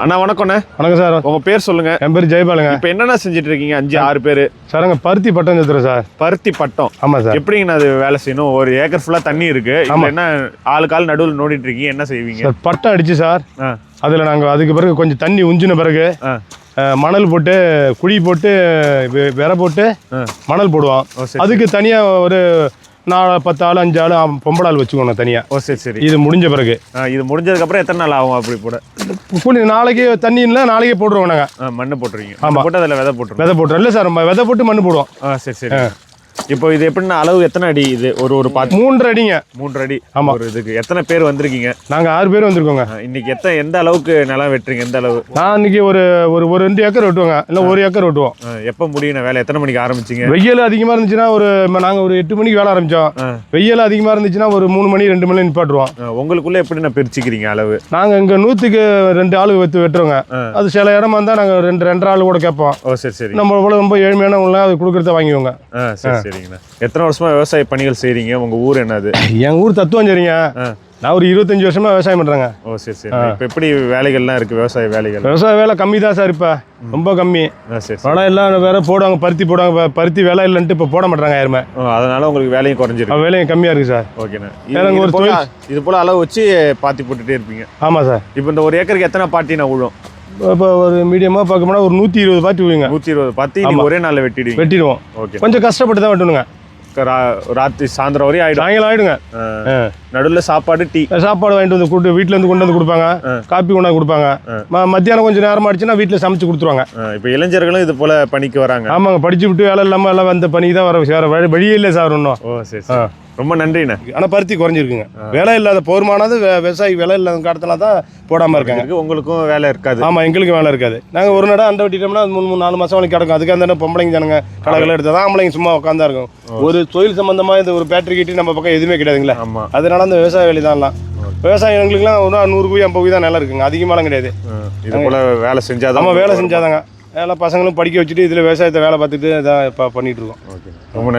அண்ணா வணக்கம்ண்ணே. வணக்கம் சார். உங்கள் பேர் சொல்லுங்கள். என் பேர் ஜெயபாலுங்க. இப்போ என்னென்ன செஞ்சுட்டு இருக்கீங்க? 5-6 பேர் சார். அங்கே பருத்தி பட்டம் செத்துறோம் சார். பருத்தி பட்டம்? ஆமாம் சார். எப்படிங்கண்ணா அது வேலை செய்யணும்? ஒரு ஏக்கர் ஃபுல்லாக தண்ணி இருக்குது. ஆமாம். என்ன ஆளுக்கால் நடுவில் நோண்டிட்டு இருக்கீங்க, என்ன செய்வீங்க? சார் பட்டம் அடிச்சு சார். அதில் நாங்கள் அதுக்கு பிறகு கொஞ்சம் தண்ணி உஞ்சின பிறகு மணல் போட்டு குழி போட்டு விரை போட்டு மணல் போடுவோம். அதுக்கு தனியாக ஒரு 4-10 ஆள் 5 ஆள் பொம்பளை ஆள் வச்சுக்கோங்க தனியாக. ஓ சரி சரி. இது முடிஞ்ச பிறகு இது முடிஞ்சதுக்கப்புறம் எத்தனை நாள் ஆகும் அப்படி போட? கூலி நாளைக்கு தண்ணி இல்லை, நாளைக்கே போட்டுருவோம் நாங்கள். மண்ணு போட்டுருவீங்க? ஆமாம். போட்டு அதில் விதை போட்டுருவோம். விதை போட்டுருவோம். இல்லை சார், விதை போட்டு மண்ணு போடுவோம். சரி சரி. இப்போ இது எப்படின்னா அளவு எத்தனை அடி? இது ஒரு 3 அடிங்க. 3 அடி. ஆமாம். ஒரு இதுக்கு எத்தனை பேர் வந்திருக்கீங்க? நாங்கள் 6 பேர் வந்திருக்கோங்க. இன்னைக்கு எந்த அளவுக்கு நிலம் வெட்டுறீங்க? எந்த அளவு? நான் இன்னைக்கு ஒரு 2 ஏக்கர் வெட்டுவோங்க, இல்லை 1 ஏக்கர் வெட்டுவோம். எப்போ முடியும் வேலை? எத்தனை மணிக்கு ஆரம்பிச்சிங்க? வெயில் அதிகமாக இருந்துச்சுன்னா நாங்கள் ஒரு 8 மணிக்கு வேலை ஆரம்பித்தோம். வெயில் அதிகமாக இருந்துச்சுன்னா ஒரு 3 மணி 2 மணி நிப்பாட்டுருவோம். உங்களுக்குள்ள எப்படி நான் பிரிச்சுக்கிறீங்க அளவு? நாங்கள் இங்கே 100க்கு 2 ஆளு வெட்டுறோங்க. அது சில இடமா இருந்தால் நாங்கள் 2 ஆள் கூட கேட்போம். ஓ சரி சரி. நம்ம போல ரொம்ப ஏழ்மையானவங்களாம் அது கொடுக்குறத வாங்கிவோங்க. சரி சரிங்கண்ணா. எத்தனை வருஷமா விவசாய பணிகள் செய்றீங்க? உங்க ஊர் என்னது? என் ஊர் தத்துவஞ்சேரிங்க. நான் ஒரு 25 வருஷமா விவசாயம் பண்றேங்க. ஓ சரி சரி. இப்போ எப்படி வேலைகள்லாம் இருக்கு? விவசாய வேலைகள்? விவசாய வேலை கம்மி தான் சார். இப்போ ரொம்ப கம்மி. சரி. பணம் எல்லாம் வேற போடுவாங்க, பருத்தி போடுவாங்க. பருத்தி வேலை இல்லைன்ட்டு இப்போ போட மாட்டாங்க யாருமே. அதனால உங்களுக்கு வேலையும் குறைஞ்சிருக்கு? வேலையும் கம்மியாக இருக்கு சார். ஓகேண்ணா. இது போல அளவு வச்சு பாத்தி போட்டுட்டே இருப்பீங்க? ஆமாம் சார். இப்போ இந்த 1 ஏக்கருக்கு எத்தனை பாட்டி நான் விழும்? இப்போ ஒரு மீடியமாக பார்க்கணும்னா ஒரு 120 பாத்தி விழுங்க. 120 பாத்தி ஒரே நாளில் வெட்டிடுவோம்? ஓகே. கொஞ்சம் கஷ்டப்பட்டு தான் வெட்டணுங்க. ராத்திரி சாயந்தரம் வரையும் ஆயிடும்? சாயங்காலம் ஆயிடுங்க. நடுவில் சாப்பாடு டீ சாப்பாடு வாங்கிட்டு வந்து வீட்டில் இருந்து கொண்டு வந்து கொடுப்பாங்க. காப்பி கொண்டாந்து கொடுப்பாங்க. மத்தியானம் கொஞ்சம் நேரம் ஆயிடுச்சுன்னா வீட்டில் சமைச்சு கொடுத்துருவாங்க. இப்போ இளைஞர்களும் இது போல பணிக்கு வராங்க? ஆமாங்க. படிச்சு விட்டு வேலை இல்லாமல் எல்லாம் வந்த பணிக்கு தான் வேற வழியே இல்லை சார் ஒன்றும். ஓ சரி சரி. ரொம்ப நன்றிண்ணே. ஆனால் பருத்தி குறைஞ்சிருக்குங்க. வேலை இல்லாத போர்மானது விவசாயி வேலை இல்லாத காலத்துல தான் போடாமல் இருக்காங்க. உங்களுக்கும் வேலை இருக்காது? ஆமாம், எங்களுக்கும் வேலை இருக்காது. நாங்கள் ஒரு நடம் அண்டை வெட்டிட்டோம்னா 3-4 மாதம் வரைக்கும் கிடக்கும். அதுக்கு அந்த பொம்பளைங்க தானுங்க கடைகளை எடுத்தால் தான் ஆம்பளைங்க சும்மா உட்காந்தா இருக்கும். ஒரு தொழில் சம்பந்தமாக இந்த ஒரு பேட்டரி கிட்டி நம்ம பக்கம் எதுவுமே கிடையாதுங்களா. ஆமாம். அதனால அந்த விவசாய வேலை தான்லாம் விவசாயம் எங்களுக்குலாம் ஒரு 100 குழி 50 குழி தான் நல்லா இருக்குங்க. அதிகமாலாம் கிடையாது. இது போல வேலை செஞ்சாதான்? ஆமாம், வேலை செஞ்சாதாங்க. எல்லாம் பசங்களும் படிக்க வச்சுட்டு இதில் விவசாயத்தை வேலை பார்த்துட்டு இதான் இப்போ பண்ணிகிட்டு இருக்கோம். ஓகே. ரொம்ப